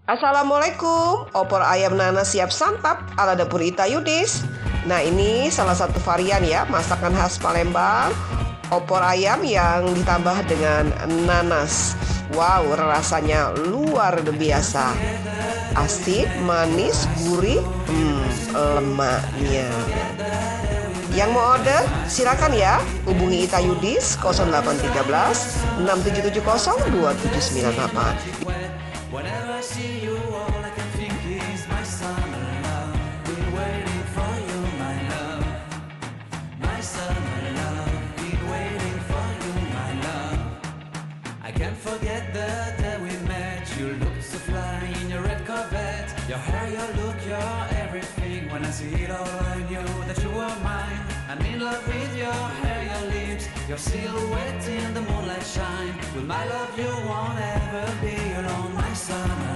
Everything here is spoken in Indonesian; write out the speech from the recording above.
Assalamualaikum, opor ayam nanas siap santap ala dapur Ita Yudis. Nah, ini salah satu varian ya, masakan khas Palembang. Opor ayam yang ditambah dengan nanas. Wow, rasanya luar biasa. Asik, manis, gurih, lemaknya. Yang mau order, silakan ya. Hubungi Ita Yudis 0813 6770 2798. Whenever I see you, all I can think is my summer love. Been waiting for you, my love. My summer love. Been waiting for you, my love. I can't forget the day we met. You looked so fly in your red Corvette. Your hair, your look, your everything. When I see it all, I knew that you were mine. I'm in love with your hair, your lips, your silhouette in the moonlight shine. With my love, you won't ever be alone, my summer